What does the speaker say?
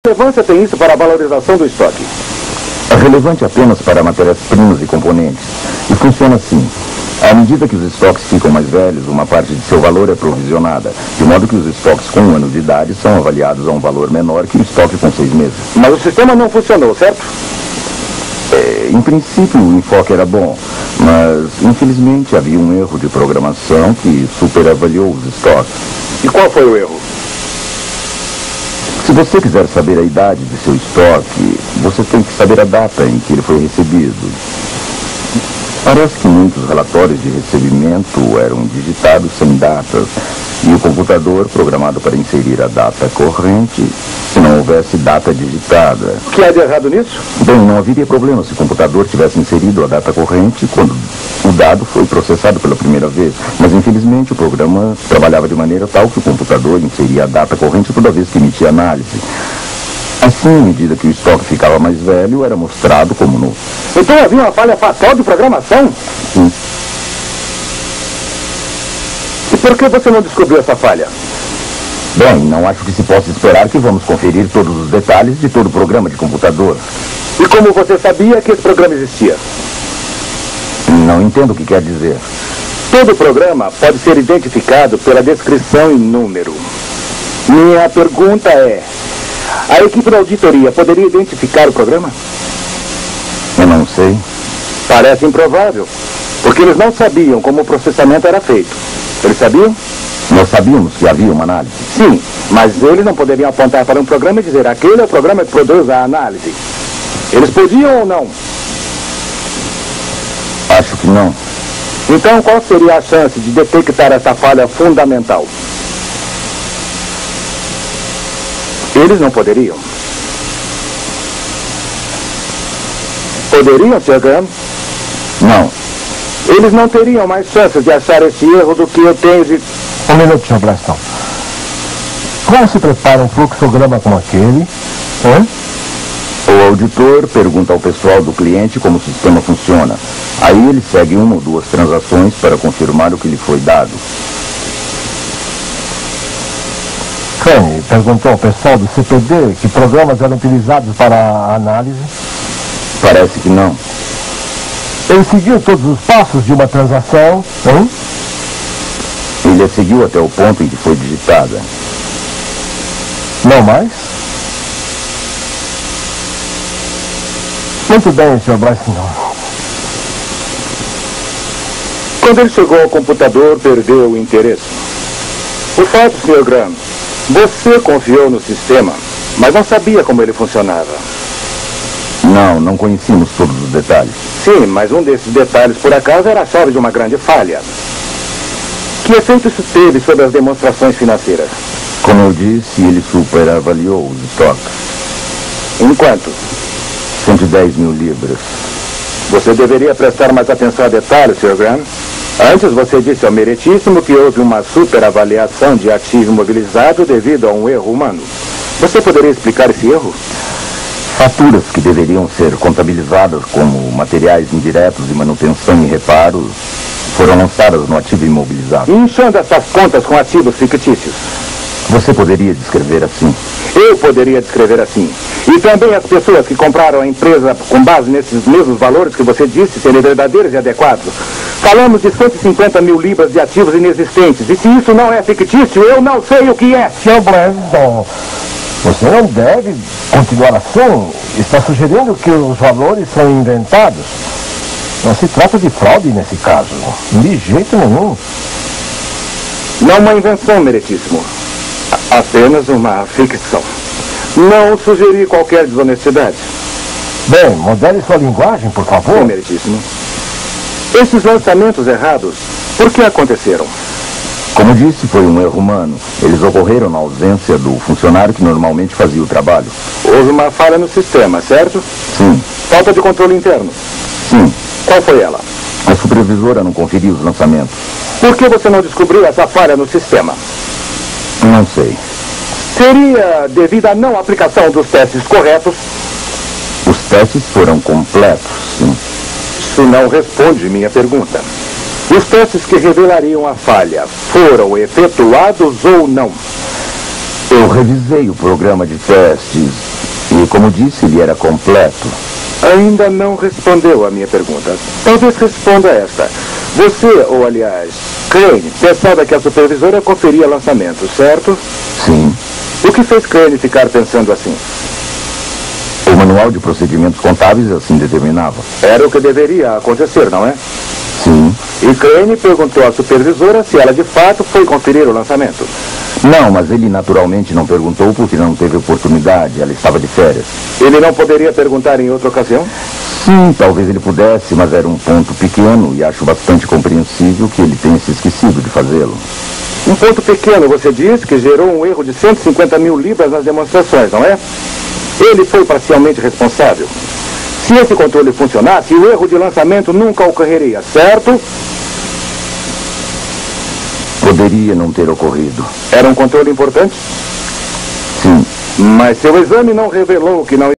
Que relevância tem isso para a valorização do estoque? É relevante apenas para matérias-primas e componentes. E funciona assim. À medida que os estoques ficam mais velhos, uma parte de seu valor é provisionada, de modo que os estoques com 1 ano de idade são avaliados a um valor menor que o estoque com 6 meses. Mas o sistema não funcionou, certo? Em princípio, o enfoque era bom, mas, infelizmente, havia um erro de programação que superavaliou os estoques. E qual foi o erro? Se você quiser saber a idade de seu estoque, você tem que saber a data em que ele foi recebido. Parece que muitos relatórios de recebimento eram digitados sem datas, e o computador, programado para inserir a data corrente, se não houvesse data digitada. O que há de errado nisso? Bem, não haveria problema se o computador tivesse inserido a data corrente quando o dado foi processado pela primeira vez. Mas, infelizmente, o programa trabalhava de maneira tal que o computador inseria a data corrente toda vez que emitia análise. Assim, à medida que o estoque ficava mais velho, era mostrado como novo. Então havia uma falha fatal de programação? Sim. E por que você não descobriu essa falha? Bem, não acho que se possa esperar que vamos conferir todos os detalhes de todo o programa de computador. E como você sabia que esse programa existia? Não entendo o que quer dizer. Todo programa pode ser identificado pela descrição em número. Minha pergunta é: a equipe da auditoria poderia identificar o programa? Eu não sei. Parece improvável, porque eles não sabiam como o processamento era feito. Eles sabiam? Nós sabíamos que havia uma análise. Sim, mas eles não poderiam apontar para um programa e dizer: aquele é o programa que produz a análise. Eles podiam ou não? Acho que não. Então, qual seria a chance de detectar essa falha fundamental? Eles não poderiam. Poderiam, Sr. Graham? Não. Eles não teriam mais chances de achar esse erro do que eu tenho de... Um minuto, Sr. Blaston. Como se prepara um fluxograma como aquele? O auditor pergunta ao pessoal do cliente como o sistema funciona. Aí ele segue 1 ou 2 transações para confirmar o que lhe foi dado. Crane perguntou ao pessoal do CPD que programas eram utilizados para a análise. Parece que não. Ele seguiu todos os passos de uma transação, Ele a seguiu até o ponto em que foi digitada. Não mais? Muito bem, Sr. Bryson. Quando ele chegou ao computador, perdeu o interesse. O fato, Sr. Graham, você confiou no sistema, mas não sabia como ele funcionava. Não conhecíamos todos os detalhes. Sim, mas um desses detalhes, por acaso, era a chave de uma grande falha. Que efeito isso teve sobre as demonstrações financeiras? Como eu disse, ele superavaliou os estoques. Em quanto? 110 mil libras. Você deveria prestar mais atenção a detalhes, Sr. Graham. Antes você disse ao meritíssimo que houve uma superavaliação de ativo imobilizado devido a um erro humano. Você poderia explicar esse erro? Faturas que deveriam ser contabilizadas como materiais indiretos de manutenção e reparos foram lançadas no ativo imobilizado. Inchando essas contas com ativos fictícios. Você poderia descrever assim? Eu poderia descrever assim. E também as pessoas que compraram a empresa com base nesses mesmos valores que você disse serem verdadeiros e adequados. Falamos de 150 mil libras de ativos inexistentes. E se isso não é fictício, eu não sei o que é. Sr. Blaston, você não deve continuar assim. Está sugerindo que os valores são inventados. Não se trata de fraude nesse caso. De jeito nenhum. Não uma invenção, meritíssimo. Apenas uma ficção. Não sugeri qualquer desonestidade. Bem, modele sua linguagem, por favor. Sim, meritíssimo. Esses lançamentos errados, por que aconteceram? Como disse, foi um erro humano. Eles ocorreram na ausência do funcionário que normalmente fazia o trabalho. Houve uma falha no sistema, certo? Sim. Falta de controle interno? Sim. Qual foi ela? A supervisora não conferiu os lançamentos. Por que você não descobriu essa falha no sistema? Não sei. Seria devido à não aplicação dos testes corretos? Os testes foram completos, sim. Isso não responde minha pergunta. Os testes que revelariam a falha foram efetuados ou não? Eu revisei o programa de testes E, como disse, ele era completo. Ainda não respondeu a minha pergunta. Talvez responda esta. Você, ou aliás, Crane, pensava que a supervisora conferia lançamentos, certo? Sim. O que fez Crane ficar pensando assim? O manual de procedimentos contábeis assim determinava. Era o que deveria acontecer, não é? Sim. E Crane perguntou à supervisora se ela de fato foi conferir o lançamento. Não, mas ele naturalmente não perguntou porque não teve oportunidade. Ela estava de férias. Ele não poderia perguntar em outra ocasião? Sim, talvez ele pudesse, mas era um ponto pequeno e acho bastante compreensível que ele tenha se esquecido de fazê-lo. Um ponto pequeno, você disse, que gerou um erro de 150 mil libras nas demonstrações, não é? Ele foi parcialmente responsável. Se esse controle funcionasse, o erro de lançamento nunca ocorreria, certo? Poderia não ter ocorrido. Era um controle importante? Sim. Mas seu exame não revelou que não